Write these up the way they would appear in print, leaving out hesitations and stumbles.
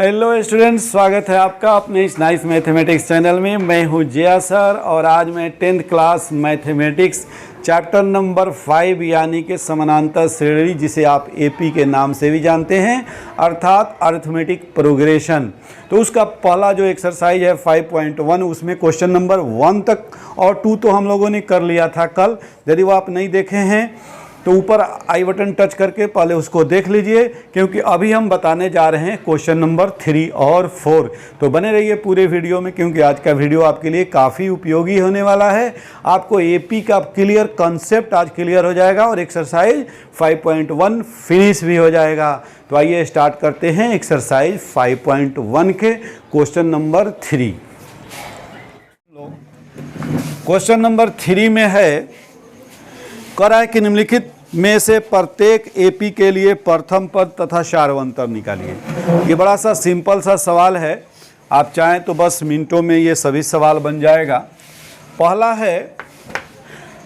Hello students, स्वागत है आपका अपने इस नाइस मैथमेटिक्स चैनल में। मैं हूं जया सर और आज मैं 10th class mathematics chapter number 5 यानी कि समानांतर श्रेणी, जिसे आप एपी के नाम से भी जानते हैं, अर्थात अरिथमेटिक प्रोग्रेशन। तो उसका पहला जो एक्सरसाइज है 5.1, उसमें क्वेश्चन नंबर 1 तक और 2 तो हम लोगों ने कर लिया था कल। यदि वो आप नहीं देखे हैं तो ऊपर आई बटन टच करके पहले उसको देख लीजिए, क्योंकि अभी हम बताने जा रहे हैं क्वेश्चन नंबर 3 और 4। तो बने रहिए पूरे वीडियो में, क्योंकि आज का वीडियो आपके लिए काफ़ी उपयोगी होने वाला है। आपको एपी का क्लियर कॉन्सेप्ट आज क्लियर हो जाएगा और एक्सरसाइज 5.1 फिनिश भी हो जाएगा। तो आइए स्टार्ट करते हैं एक्सरसाइज 5.1 के क्वेश्चन नंबर 3। क्वेश्चन नंबर 3 में है, करा है कि निम्नलिखित में से प्रत्येक एपी के लिए प्रथम पद तथा सार्वंतर निकालिए। ये बड़ा सा सिंपल सा सवाल है, आप चाहें तो बस मिनटों में ये सभी सवाल बन जाएगा। पहला है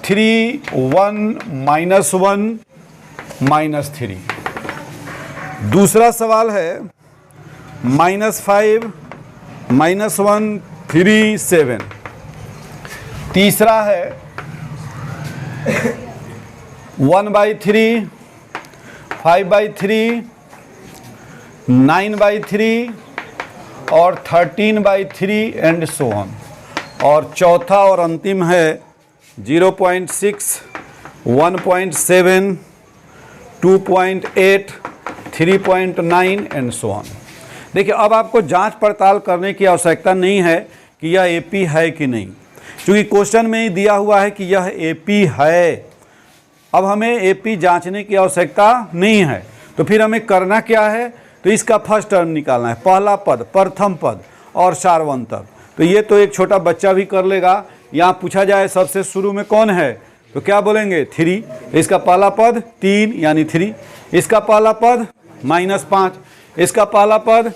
3 1 -1 -3। दूसरा सवाल है -5 -1 3 7। तीसरा है 1/3 5/3 9/3 और 13/3 एंड सो ऑन। और चौथा और अंतिम है 0.6 1.7 2.8 3.9 एंड सो ऑन। देखिए, अब आपको जांच पड़ताल करने की आवश्यकता नहीं है कि यह एपी है कि नहीं, क्योंकि क्वेश्चन में ही दिया हुआ है कि यह एपी है। अब हमें एपी जांचने की आवश्यकता नहीं है, तो फिर हमें करना क्या है, तो इसका फर्स्ट टर्म निकालना है, पहला पद, प्रथम पद और सार्वंतर। तो ये तो एक छोटा बच्चा भी कर लेगा। यहाँ पूछा जाए सबसे शुरू में कौन है, तो क्या बोलेंगे 3। इसका पहला पद 3 यानी 3, इसका पहला पद -5, इसका पहला पद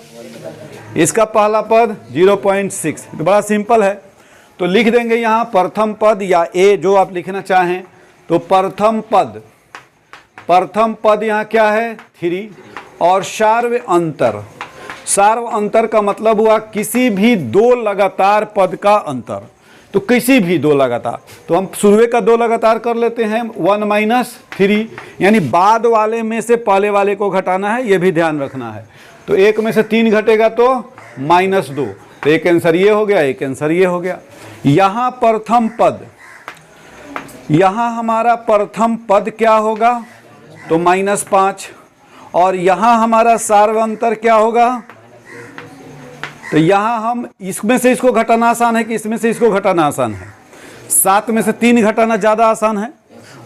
0.6। तो बड़ा सिंपल है, तो लिख देंगे यहाँ प्रथम पद या ए जो आप लिखना चाहें। तो प्रथम पद यहाँ क्या है 3, और सार्व अंतर का मतलब हुआ किसी भी दो लगातार पद का अंतर। तो किसी भी दो लगातार, तो हम शुरू का दो लगातार कर लेते हैं 1 -3, यानी बाद वाले में से पहले वाले को घटाना है, ये भी ध्यान रखना है। तो 1 में से 3 घटेगा तो -2, तो एक आंसर ये हो गया, एक आंसर ये हो गया। यहाँ प्रथम पद, यहाँ हमारा प्रथम पद क्या होगा, तो -5, और यहाँ हमारा सार्वंतर क्या होगा, तो यहाँ हम इसमें से इसको घटाना आसान है कि इसमें से इसको घटाना आसान है। 7 में से 3 घटाना ज़्यादा आसान है।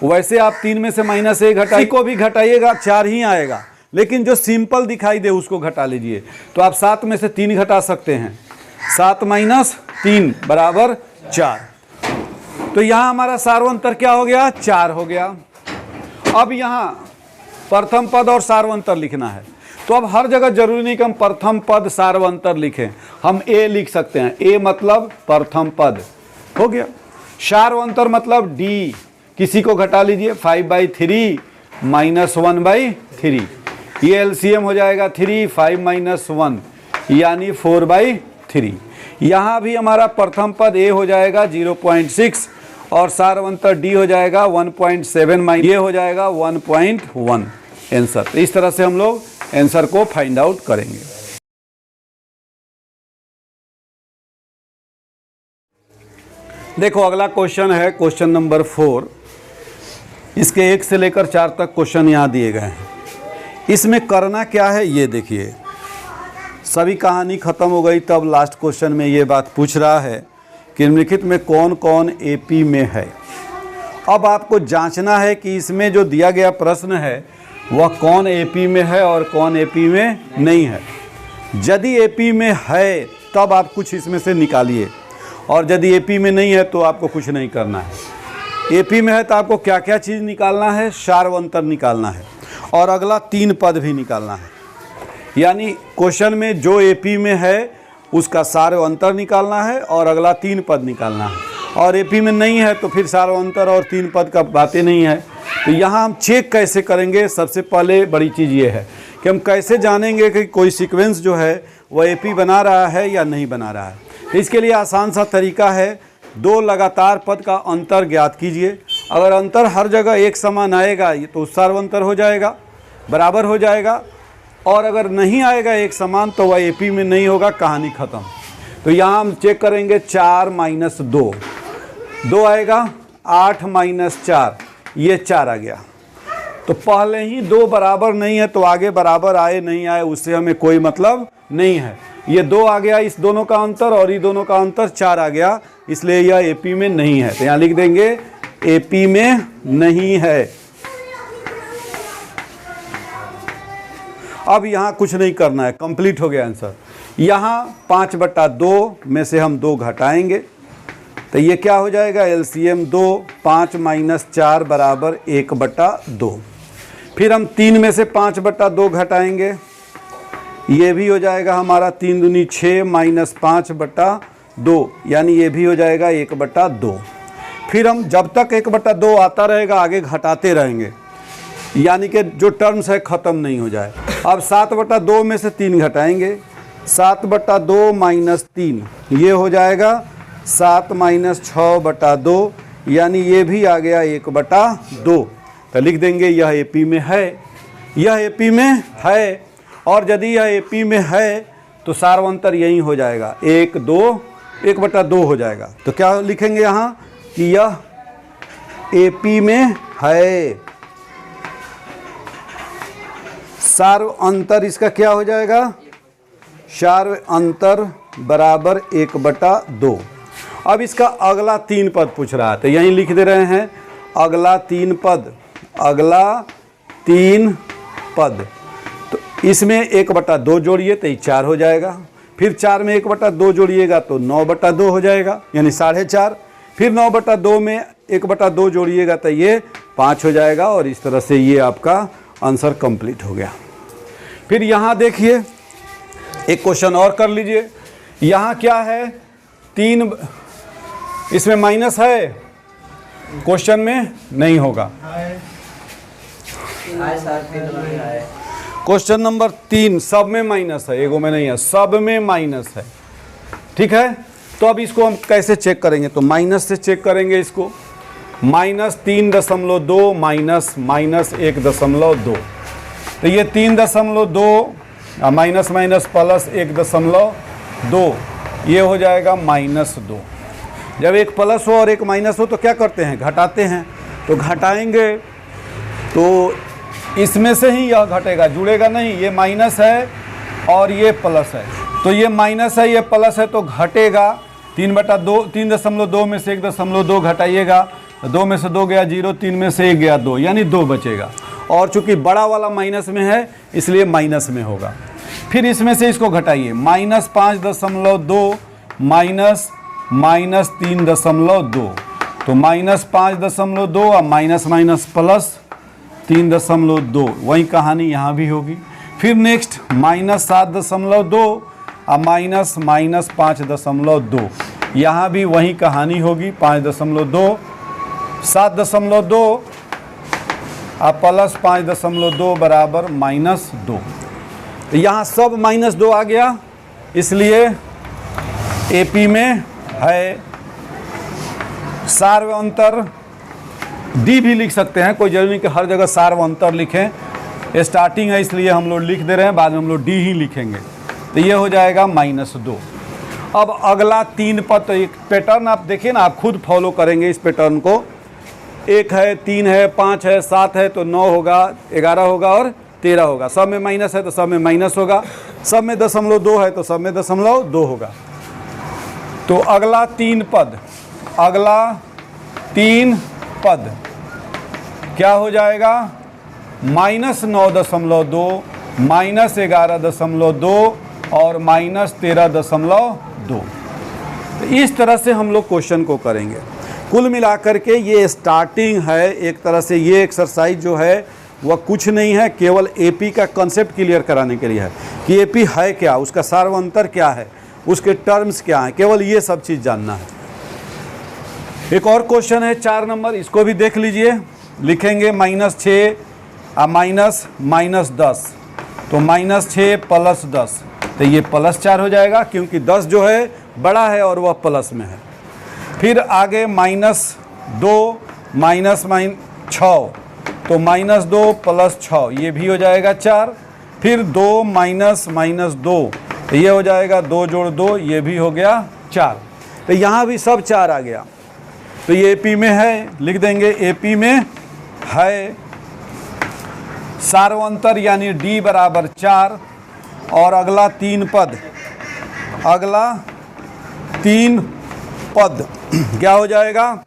वैसे आप 3 में से -1 घटाइए, को भी घटाइएगा 4 ही आएगा, लेकिन जो सिंपल दिखाई दे उसको घटा लीजिए। तो आप 7 में से 3 घटा सकते हैं, 7 - 3 = 4। तो यहाँ हमारा सार्वंतर क्या हो गया, 4 हो गया। अब यहाँ प्रथम पद और सार्वंतर लिखना है, तो अब हर जगह जरूरी नहीं कि हम प्रथम पद सार्वंतर लिखें, हम ए लिख सकते हैं। ए मतलब प्रथम पद हो गया, सार्वंतर मतलब डी, किसी को घटा लीजिए, 5/3 -1/3, ये एलसीएम हो जाएगा 3 5 - 1 यानी 4/3। यहाँ भी हमारा प्रथम पद ए हो जाएगा 0.6 और सार्वंतर डी हो जाएगा 1.7, ये हो जाएगा 1.1 आंसर। तो इस तरह से हम लोग आंसर को फाइंड आउट करेंगे। देखो, अगला क्वेश्चन है क्वेश्चन नंबर 4। इसके 1 से लेकर 4 तक क्वेश्चन यहाँ दिए गए हैं। इसमें करना क्या है ये देखिए। सभी कहानी खत्म हो गई, तब लास्ट क्वेश्चन में ये बात पूछ रहा है कि निम्नलिखित में कौन कौन एपी में है। अब आपको जांचना है कि इसमें जो दिया गया प्रश्न है वह कौन एपी में है और कौन एपी में नहीं है। यदि एपी में है तब आप कुछ इसमें से निकालिए, और यदि एपी में नहीं है तो आपको कुछ नहीं करना है। एपी में है तो आपको क्या क्या चीज़ निकालना है, सार्वंतर निकालना है और अगला 3 पद भी निकालना है। यानी क्वेश्चन में जो एपी में है उसका सार्वंतर निकालना है और अगला 3 पद निकालना है, और एपी में नहीं है तो फिर सार्वंतर और 3 पद का बातें नहीं है। तो यहाँ हम चेक कैसे करेंगे, सबसे पहले बड़ी चीज़ ये है कि हम कैसे जानेंगे कि कोई सीक्वेंस जो है वह एपी बना रहा है या नहीं बना रहा है। तो इसके लिए आसान सा तरीका है, दो लगातार पद का अंतर ज्ञात कीजिए। अगर अंतर हर जगह एक समान आएगा तो सार्वंतर हो जाएगा, बराबर हो जाएगा, और अगर नहीं आएगा एक समान तो वह एपी में नहीं होगा, कहानी ख़त्म। तो यहाँ हम चेक करेंगे 4 माइनस 2, 2 आएगा, 8 माइनस 4, ये 4 आ गया। तो पहले ही 2 बराबर नहीं है तो आगे बराबर आए नहीं आए उससे हमें कोई मतलब नहीं है। ये 2 आ गया, इस दोनों का अंतर, और ये दोनों का अंतर 4 आ गया, इसलिए यह एपी में नहीं है। तो यहाँ लिख देंगे एपी में नहीं है। अब यहाँ कुछ नहीं करना है, कंप्लीट हो गया आंसर। यहाँ 5/2 में से हम 2 घटाएंगे तो ये क्या हो जाएगा, एलसीएम 2, 5 माइनस 4 बराबर 1/2। फिर हम 3 में से 5/2 घटाएंगे, ये भी हो जाएगा हमारा 3 दूनी 6 माइनस 5/2, यानी ये भी हो जाएगा 1/2। फिर हम जब तक 1/2 आता रहेगा आगे घटाते रहेंगे, यानी कि जो टर्म्स है ख़त्म नहीं हो जाए। अब 7/2 में से 3 घटाएंगे, 7/2 माइनस 3, ये हो जाएगा 7 माइनस 6/2, यानी ये भी आ गया 1/2। तो लिख देंगे यह एपी में है, यह एपी में है। और यदि यह एपी में है तो सार्वंतर यही हो जाएगा, 1/2 हो जाएगा। तो क्या लिखेंगे यहाँ कि यह एपी में है। सार्व अंतर इसका क्या हो जाएगा, सार्व अंतर बराबर 1/2। अब इसका अगला 3 पद पूछ रहा है तो यहीं लिख दे रहे हैं अगला 3 पद, अगला 3 पद। तो इसमें 1/2 जोड़िए तो ये 4 हो जाएगा, फिर 4 में 1/2 जोड़िएगा तो 9/2 हो जाएगा, यानी 4.5। फिर 9/2 में 1/2 जोड़िएगा तो ये 5 हो जाएगा, और इस तरह से ये आपका आंसर कंप्लीट हो गया। फिर यहाँ देखिए एक क्वेश्चन और कर लीजिए। यहाँ क्या है, 3, इसमें माइनस है, क्वेश्चन में नहीं होगा। क्वेश्चन नंबर 3 सब में माइनस है, एगो में नहीं है, सब में माइनस है। ठीक है, तो अब इसको हम कैसे चेक करेंगे, तो माइनस से चेक करेंगे इसको। -3.2 माइनस 1.2, तो ये 3.2 माइनस माइनस प्लस 1.2, ये हो जाएगा -2। जब एक प्लस हो और एक माइनस हो तो क्या करते हैं, घटाते हैं। तो घटाएंगे तो इसमें से ही यह घटेगा, जुड़ेगा नहीं। ये माइनस है और ये प्लस है, तो ये माइनस है ये प्लस है तो घटेगा। 3/2 में से 1.2 घटाइएगा, 2 में से 2 गया 0, 3 में से 1 गया 2, यानी 2 बचेगा। और चूंकि बड़ा वाला माइनस में है इसलिए माइनस में होगा। फिर इसमें से इसको घटाइए, -5.2 माइनस -3.2, तो -5.2 और माइनस माइनस प्लस 3.2, वही कहानी यहाँ भी होगी। फिर नेक्स्ट -7.2 और माइनस 5.2, यहाँ भी वही कहानी होगी, 5.2, 7.2 और प्लस 5.2 बराबर -2। तो यहाँ सब -2 आ गया, इसलिए एपी में है। सार्व अंतर डी भी लिख सकते हैं, कोई जरूरी नहीं कि हर जगह सार्व अंतर लिखें। स्टार्टिंग है इसलिए हम लोग लिख दे रहे हैं, बाद में हम लोग डी ही लिखेंगे। तो ये हो जाएगा -2। अब अगला 3 पद, तो एक पैटर्न आप देखिए ना, आप खुद फॉलो करेंगे इस पैटर्न को। 1 है, 3 है, 5 है, 7 है तो 9 होगा, 11 होगा और 13 होगा। सब में माइनस है तो सब में माइनस होगा, सब में 0.2 है तो सब में 0.2 होगा। तो अगला 3 पद, अगला 3 पद क्या हो जाएगा, -9.2, -11.2 और -13.2। तो इस तरह से हम लोग क्वेश्चन को करेंगे। कुल मिलाकर के ये स्टार्टिंग है, एक तरह से ये एक्सरसाइज जो है वह कुछ नहीं है, केवल एपी का कंसेप्ट क्लियर कराने के लिए है कि एपी है क्या, उसका सार्वंतर क्या है, उसके टर्म्स क्या हैं, केवल ये सब चीज़ जानना है। एक और क्वेश्चन है 4 नंबर, इसको भी देख लीजिए। लिखेंगे -6 और -10, तो -6 + 10, तो ये +4 हो जाएगा क्योंकि 10 जो है बड़ा है और वह प्लस में है। फिर आगे -2 -6, तो -2 + 6 ये भी हो जाएगा 4। फिर 2 -2, तो ये हो जाएगा 2 + 2, ये भी हो गया 4। तो यहाँ भी सब 4 आ गया। तो ये एपी में है, लिख देंगे एपी में है सार्वंतर यानी D = 4। और अगला 3 पद, अगला 3 पद क्या हो जाएगा,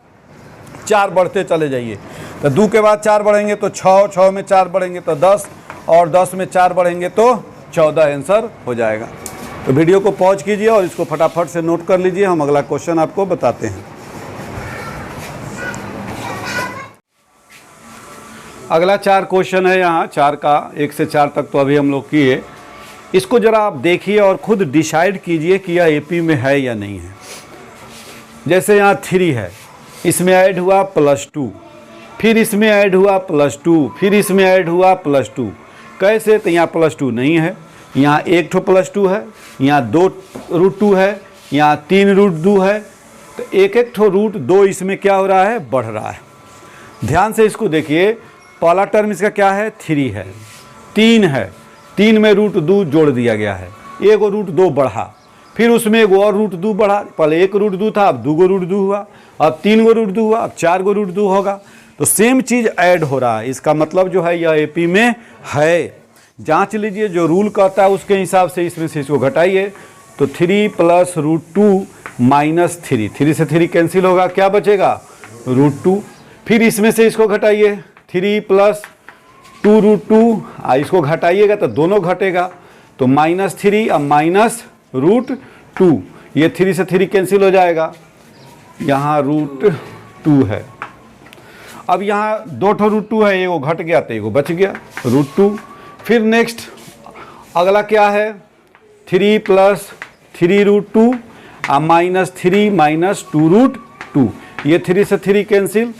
4 बढ़ते चले जाइए। तो 2 के बाद 4 बढ़ेंगे तो 6, 6 में 4 बढ़ेंगे तो 10, और 10 में 4 बढ़ेंगे तो 14 आंसर हो जाएगा। तो वीडियो को पॉज कीजिए और इसको फटाफट से नोट कर लीजिए, हम अगला क्वेश्चन आपको बताते हैं। अगला 4 क्वेश्चन है, यहाँ 4 का 1 से 4 तक तो अभी हम लोग किए। इसको ज़रा आप देखिए और ख़ुद डिसाइड कीजिए कि यह एपी में है या नहीं है। जैसे यहाँ 3 है, इसमें ऐड हुआ +2, फिर इसमें ऐड हुआ +2, फिर इसमें ऐड हुआ +2। कैसे? तो यहाँ +2 नहीं है, यहाँ 1 ठो +2 है, यहाँ 2 √2 है, यहाँ 3 √2 है। तो एक ठो √2 इसमें क्या हो रहा है, बढ़ रहा है। ध्यान से इसको देखिए, पहला टर्म इसका क्या है, 3 है, 3 है, 3 में √2 जोड़ दिया गया है, एक √2 बढ़ा, फिर उसमें एक और √2 बढ़ा। पहले 1 √2 था, अब 2 √2 हुआ, अब 3 √2 हुआ, अब 4 √2 होगा। तो सेम चीज़ ऐड हो रहा है, इसका मतलब जो है यह एपी में है। जांच लीजिए, जो रूल कहता है उसके हिसाब से इसमें से इसको घटाइए। तो 3 + √2 -3, 3 से 3 कैंसिल होगा, क्या बचेगा, √2। फिर इसमें से इसको घटाइए, 3 + 2 √2, इसको घटाइएगा तो दोनों घटेगा, तो -3 अब -√2, ये 3 से 3 कैंसिल हो जाएगा, यहाँ √2 है। अब यहाँ 2 ठो √2 है, एगो घट गया तो एगो बच गया, √2। फिर नेक्स्ट अगला क्या है, 3 + 3 √2 -3 - 2 √2, ये 3 से 3 कैंसिल,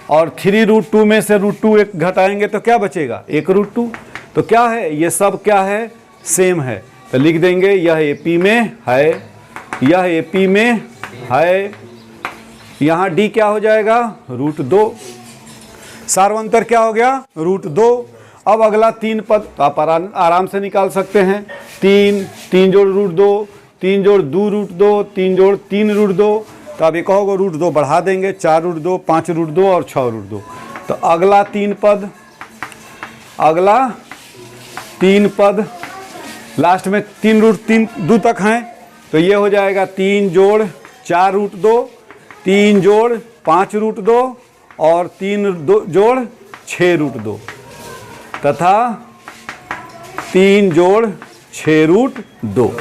और 3 √2 में से √2 एक घटाएंगे तो क्या बचेगा, 1 √2। तो क्या है, ये सब क्या है, सेम है। तो लिख देंगे यह एपी में है, यह एपी में है। यहाँ डी क्या हो जाएगा, √2। सार्वंतर क्या हो गया, √2। अब अगला 3 पद तो आप आराम से निकाल सकते हैं। 3 जोड़ √2, 3 जोड़ 2 √2, 3 जोड़ 3 √2, तो अब एक होगा √2 बढ़ा देंगे, 4 √2, 5 √2 और 6 √2। तो अगला 3 पद, अगला 3 पद, लास्ट में 3 √3 2 तक हैं, तो ये हो जाएगा 3 जोड़ 4 √2, 3 जोड़ 5 √2 और 3 जोड़ 6 √2 तथा 3 जोड़ 6 √2,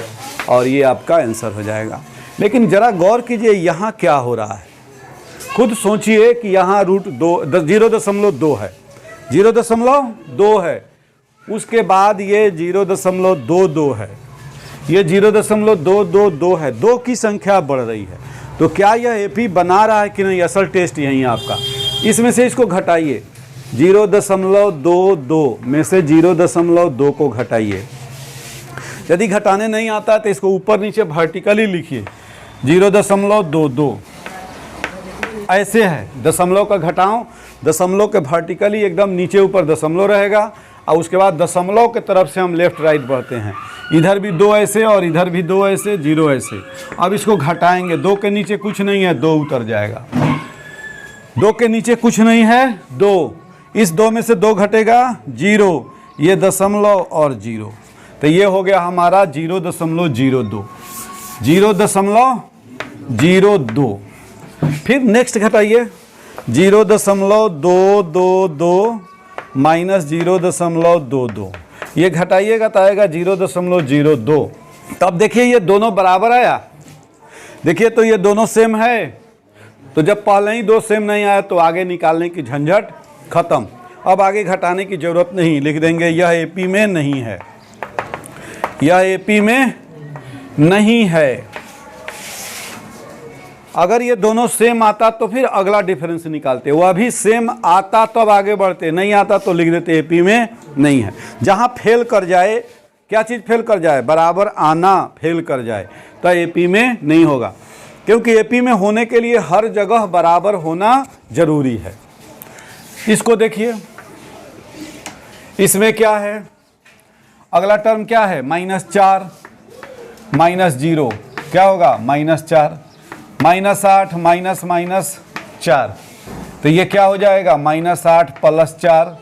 और ये आपका आंसर हो जाएगा। लेकिन ज़रा गौर कीजिए यहाँ क्या हो रहा है, खुद सोचिए कि यहाँ √0.2 है, 0.2 है, उसके बाद ये 0.22 है, ये 0.222 है, 2 की संख्या बढ़ रही है। तो क्या यह एपी बना रहा है कि नहीं, असल टेस्ट यही है आपका। इसमें से इसको घटाइए, 0.22 में से 0.2 को घटाइए। यदि घटाने नहीं आता तो इसको ऊपर नीचे वर्टिकली लिखिए, 0.22 ऐसे है, दशमलव का घटाओ, दशमलव के वर्टिकली एकदम नीचे ऊपर दशमलव रहेगा, और उसके बाद दशमलव के तरफ से हम लेफ्ट राइट बढ़ते हैं, इधर भी 2 ऐसे और इधर भी 2 ऐसे, 0 ऐसे। अब इसको घटाएंगे, 2 के नीचे कुछ नहीं है, 2 उतर जाएगा, 2 के नीचे कुछ नहीं है, 2, इस 2 में से 2 घटेगा, 0, ये दशमलव और 0, तो ये हो गया हमारा 0.02, 0.02। फिर नेक्स्ट घटाइए, 0.222 माइनस 0.22, ये घटाइएगा तो आएगा 0.02। तब देखिए ये दोनों बराबर आया, देखिए तो ये दोनों सेम है। तो जब पहले ही 2 सेम नहीं आया तो आगे निकालने की झंझट खत्म, अब आगे घटाने की जरूरत नहीं, लिख देंगे यह एपी में नहीं है, यह एपी में नहीं है। अगर ये दोनों सेम आता तो फिर अगला डिफरेंस निकालते, वह भी सेम आता तब आगे बढ़ते, नहीं आता तो लिख देते एपी में नहीं है। जहां फेल कर जाए, क्या चीज़ फेल कर जाए, बराबर आना फेल कर जाए तो एपी में नहीं होगा, क्योंकि एपी में होने के लिए हर जगह बराबर होना जरूरी है। इसको देखिए, इसमें क्या है, अगला टर्म क्या है, -4 -0 क्या होगा, -4 -8 -4, तो ये क्या हो जाएगा, -8 + 4,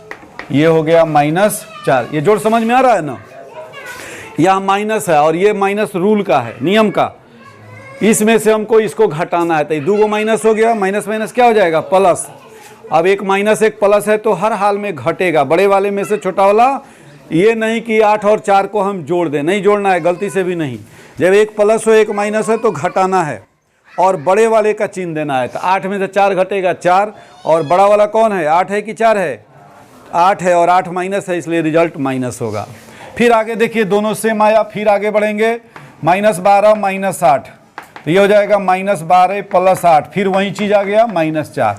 ये हो गया -4। ये जोड़ समझ में आ रहा है ना, यहाँ माइनस है और ये माइनस रूल का है, नियम का, इसमें से हमको इसको घटाना है, तो ये 2 माइनस हो गया, माइनस माइनस क्या हो जाएगा, प्लस। अब एक माइनस एक प्लस है तो हर हाल में घटेगा, बड़े वाले में से छोटा वाला, ये नहीं कि 8 और 4 को हम जोड़ दें, नहीं जोड़ना है, गलती से भी नहीं। जब एक प्लस हो एक माइनस है तो घटाना है और बड़े वाले का चिन्ह देना है, तो 8 में से 4 घटेगा 4, और बड़ा वाला कौन है, 8 है कि 4 है, 8 है, और 8 माइनस है, इसलिए रिजल्ट माइनस होगा। फिर आगे देखिए, दोनों सेम आया, फिर आगे बढ़ेंगे, -12 -8, तो ये हो जाएगा -12 + 8, फिर वही चीज़ आ गया -4,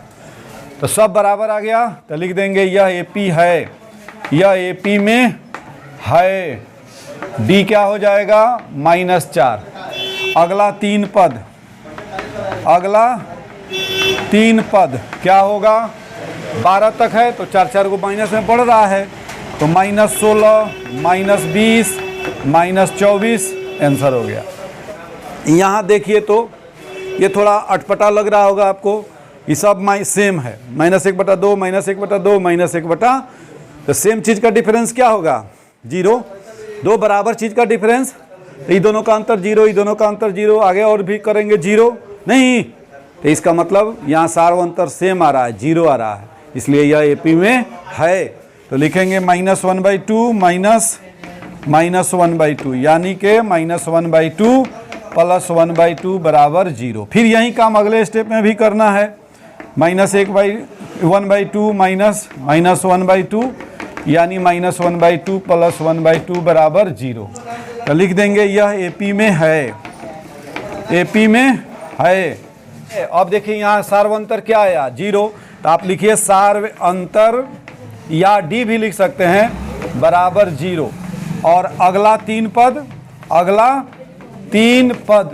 तो सब बराबर आ गया, तो लिख देंगे यह एपी है, यह एपी में है। डी क्या हो जाएगा, -4। अगला 3 पद, अगला 3 पद क्या होगा, 12 तक है तो 4 4 को माइनस में बढ़ रहा है, तो -16 -20 -24 आंसर हो गया। यहाँ देखिए तो ये थोड़ा अटपटा लग रहा होगा आपको, ये सब सेम है, -1/2 -1/2 -1/, तो सेम चीज़ का डिफरेंस क्या होगा, 0। दो बराबर चीज़ का डिफरेंस, ये दोनों का अंतर 0, ये दोनों का अंतर 0, आगे और भी करेंगे 0 नहीं, तो इसका मतलब यहाँ सारा अंतर सेम आ रहा है, 0 आ रहा है, इसलिए यह एपी में है। तो लिखेंगे -1/2 -1/2, यानी कि -1/2 + 1/2 = 0। फिर यही काम अगले स्टेप में भी करना है, -1/2 -1/2, यानी -1/2 + 1/2 = 0। तो लिख देंगे यह एपी में है, एपी में है। अब देखिए यहाँ सार्वंतर क्या आया, 0, तो आप लिखिए सार्व अंतर, या डी भी लिख सकते हैं, बराबर 0। और अगला 3 पद, अगला 3 पद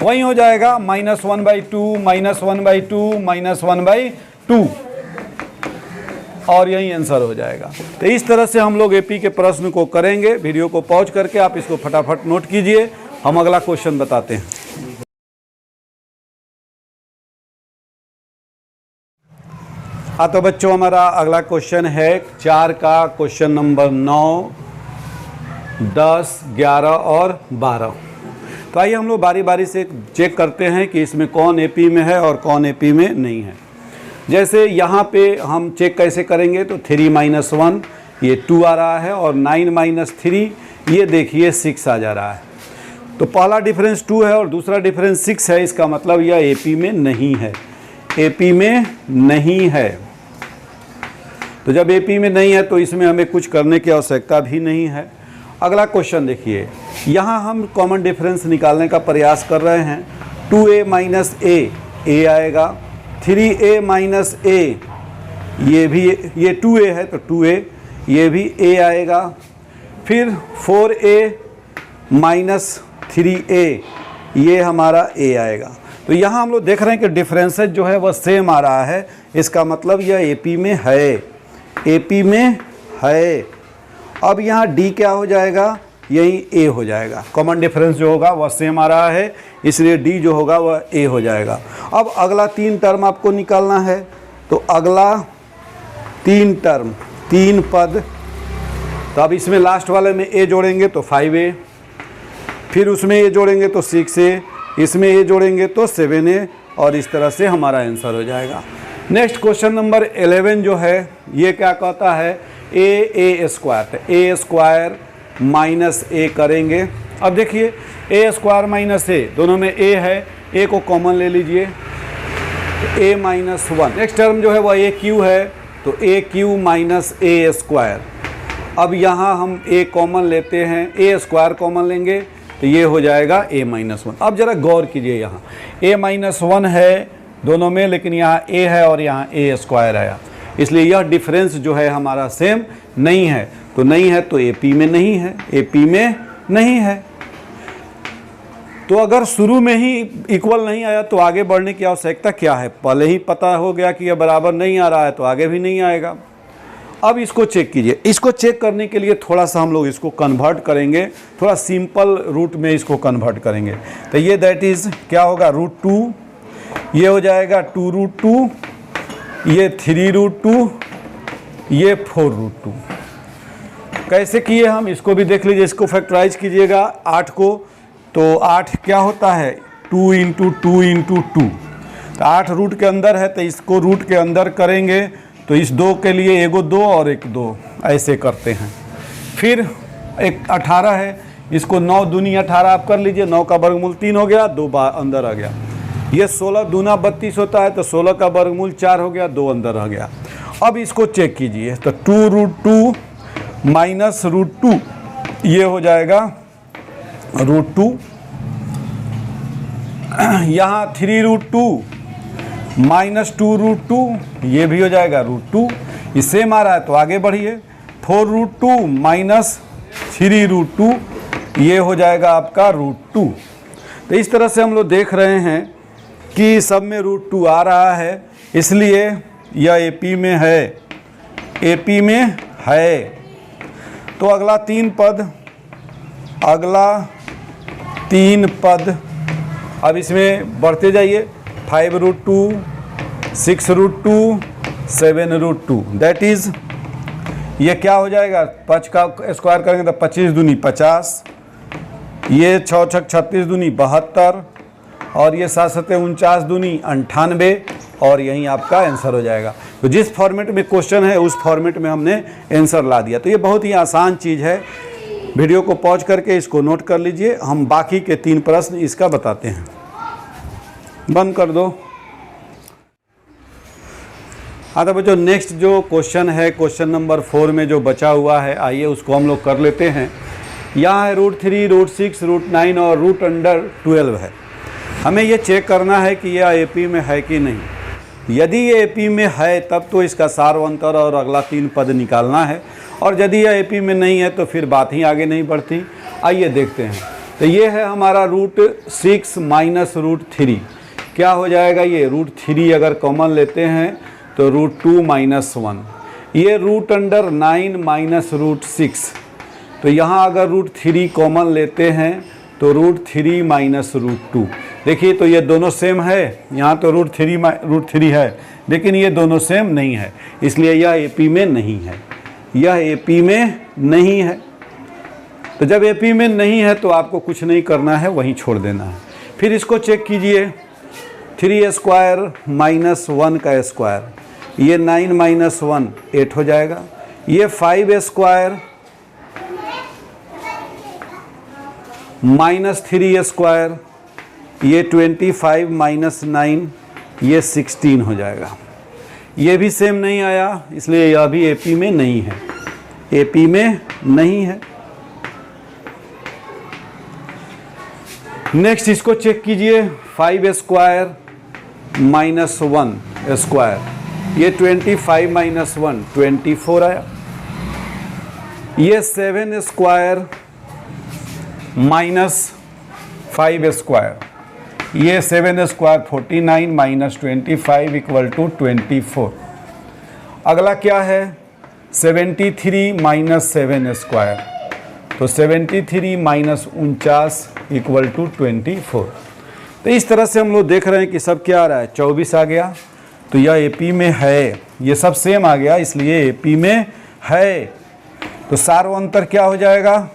वही हो जाएगा, -1/2 -1/2 -1/2, और यही आंसर हो जाएगा। तो इस तरह से हम लोग एपी के प्रश्न को करेंगे। वीडियो को पॉज करके आप इसको फटाफट नोट कीजिए, हम अगला क्वेश्चन बताते हैं। हाँ तो बच्चों, हमारा अगला क्वेश्चन है 4 का क्वेश्चन नंबर 9, 10, 11 और 12। तो आइए हम लोग बारी बारी से चेक करते हैं कि इसमें कौन एपी में है और कौन एपी में नहीं है। जैसे यहाँ पे हम चेक कैसे करेंगे, तो 3 - 1 ये 2 आ रहा है, और 9 - 3 ये देखिए 6 आ जा रहा है। तो पहला डिफरेंस 2 है और दूसरा डिफरेंस 6 है, इसका मतलब यह एपी में नहीं है, एपी में नहीं है। तो जब एपी में नहीं है तो इसमें हमें कुछ करने की आवश्यकता भी नहीं है। अगला क्वेश्चन देखिए, यहाँ हम कॉमन डिफरेंस निकालने का प्रयास कर रहे हैं। 2a - a, a आएगा, 3a - a, ये भी, ये 2a है तो 2a, ये भी a आएगा, फिर 4a - 3a, ये हमारा a आएगा। तो यहाँ हम लोग देख रहे हैं कि डिफरेंसेस जो है वह सेम आ रहा है, इसका मतलब यह एपी में है, एपी में है। अब यहाँ डी क्या हो जाएगा, यही ए हो जाएगा, कॉमन डिफरेंस जो होगा वह सेम आ रहा है, इसलिए डी जो होगा वह ए हो जाएगा। अब अगला 3 टर्म आपको निकालना है, तो अगला 3 टर्म, 3 पद, तो अब इसमें लास्ट वाले में ए जोड़ेंगे तो 5a, फिर उसमें ए जोड़ेंगे तो 6a, इसमें ए जोड़ेंगे तो 7a, और इस तरह से हमारा आंसर हो जाएगा। नेक्स्ट क्वेश्चन नंबर 11 जो है, ये क्या कहता है, a² - a करेंगे। अब देखिए a² - a, दोनों में a है, a को कॉमन ले लीजिए, a - 1। नेक्स्ट टर्म जो है वह aq है, तो aq - a²। अब यहाँ हम a कॉमन लेते हैं, a² कॉमन लेंगे तो ये हो जाएगा a-1। अब जरा गौर कीजिए, यहाँ a-1 है दोनों में, लेकिन यहाँ a है और यहाँ a² आया, इसलिए यह डिफरेंस जो है हमारा सेम नहीं है। तो नहीं है तो AP में नहीं है, AP में नहीं है। तो अगर शुरू में ही इक्वल नहीं आया तो आगे बढ़ने की आवश्यकता क्या है? पहले ही पता हो गया कि यह बराबर नहीं आ रहा है तो आगे भी नहीं आएगा। अब इसको चेक कीजिए। इसको चेक करने के लिए थोड़ा सा हम लोग इसको कन्वर्ट करेंगे, थोड़ा सिंपल रूट में इसको कन्वर्ट करेंगे। तो ये दैट इज़ क्या होगा, √2, ये हो जाएगा 2√2, ये 3√2, ये 4√2। कैसे किए हम इसको भी देख लीजिए। इसको फैक्टराइज कीजिएगा 8 को, तो 8 क्या होता है 2 × 2 × 2। तो 8 रूट के अंदर है तो इसको रूट के अंदर करेंगे, तो इस 2 के लिए एगो 2 और एक 2 ऐसे करते हैं। फिर एक 18 है, इसको 9 दूनी 18 आप कर लीजिए, 9 का वर्गमूल 3 हो गया, 2 अंदर आ गया। ये 16 दूना 32 होता है, तो 16 का वर्गमूल 4 हो गया, 2 अंदर आ गया। अब इसको चेक कीजिए, तो 2√2 माइनस √2, ये हो जाएगा √2। यहाँ 3√2 माइनस 2√2, ये भी हो जाएगा √2। इससे मारा है तो आगे बढ़िए, 4√2 माइनस 3√2, ये हो जाएगा आपका √2। तो इस तरह से हम लोग देख रहे हैं कि सब में √2 आ रहा है, इसलिए यह AP में है, AP में है। तो अगला 3 पद, अब इसमें बढ़ते जाइए, 5√2, 6√2, 7√2, दैट इज़ ये क्या हो जाएगा, 5 का स्क्वायर करेंगे तो 25 दूनी 50, ये 6 छक 36 दूनी 72, और ये 7 7 49 दूनी 98, और यहीं आपका आंसर हो जाएगा। तो जिस फॉर्मेट में क्वेश्चन है उस फॉर्मेट में हमने आंसर ला दिया। तो ये बहुत ही आसान चीज़ है। वीडियो को पॉज करके इसको नोट कर लीजिए, हम बाकी के 3 प्रश्न इसका बताते हैं। बंद कर दो। हाँ तो बच्चों, नेक्स्ट जो क्वेश्चन है, क्वेश्चन नंबर 4 में जो बचा हुआ है, आइए उसको हम लोग कर लेते हैं। यहाँ है √3, √6, √9 और √12 है। हमें ये चेक करना है कि यह AP में है कि नहीं। यदि ये AP में है तब तो इसका सारवंतर और अगला 3 पद निकालना है, और यदि यह AP में नहीं है तो फिर बात ही आगे नहीं बढ़ती। आइए देखते हैं। तो ये है हमारा √6 माइनस √3, क्या हो जाएगा, ये √3 अगर कॉमन लेते हैं तो √2 माइनस 1, ये √9 माइनस √6, तो यहाँ अगर √3 कॉमन लेते हैं तो √3 माइनस √2। देखिए तो ये दोनों सेम है, यहाँ तो √3 है, लेकिन ये दोनों सेम नहीं है, इसलिए यह AP में नहीं है, यह AP में नहीं है। तो जब AP में नहीं है तो आपको कुछ नहीं करना है, वहीं छोड़ देना है। फिर इसको चेक कीजिए, 3² माइनस 1 का स्क्वायर, ये 9 माइनस 1 8 हो जाएगा। ये 5² माइनस 3², ये 25 माइनस 9, ये 16 हो जाएगा। ये भी सेम नहीं आया, इसलिए यह भी AP में नहीं है, AP में नहीं है। नेक्स्ट इसको चेक कीजिए, 5² माइनस 1², ये 25 माइनस 1 24 आया। ये 7² माइनस 5², ये 7² 49 माइनस 25 इक्वल टू 24। अगला क्या है, 73 माइनस 7², तो 73 माइनस 49 इक्वल टू 24। तो इस तरह से हम लोग देख रहे हैं कि सब क्या आ रहा है, 24 आ गया, तो यह AP में है। ये सब सेम आ गया, इसलिए AP में है। तो सार्व अंतर क्या हो जाएगा,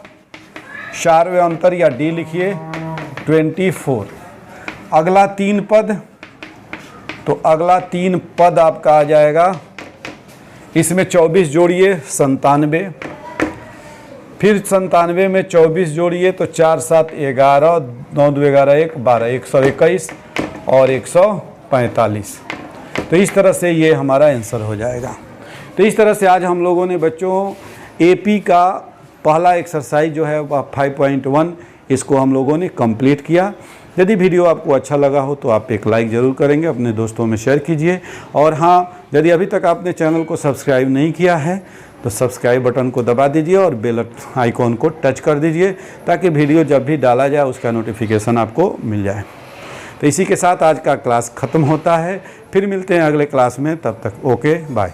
सार्व अंतर या D लिखिए 24। अगला 3 पद, तो अगला 3 पद आपका आ जाएगा, इसमें 24 जोड़िए 97, फिर 97 में 24 जोड़िए तो 4 7 11, 9 2 11 1 12, 121 और 145। तो इस तरह से ये हमारा आंसर हो जाएगा। तो इस तरह से आज हम लोगों ने बच्चों AP का पहला एक्सरसाइज जो है वह 5.1 इसको हम लोगों ने कंप्लीट किया। यदि वीडियो आपको अच्छा लगा हो तो आप एक लाइक ज़रूर करेंगे, अपने दोस्तों में शेयर कीजिए। और हाँ, यदि अभी तक आपने चैनल को सब्सक्राइब नहीं किया है तो सब्सक्राइब बटन को दबा दीजिए और बेल आइकॉन को टच कर दीजिए, ताकि वीडियो जब भी डाला जाए उसका नोटिफिकेशन आपको मिल जाए। तो इसी के साथ आज का क्लास ख़त्म होता है। फिर मिलते हैं अगले क्लास में, तब तक ओके बाय।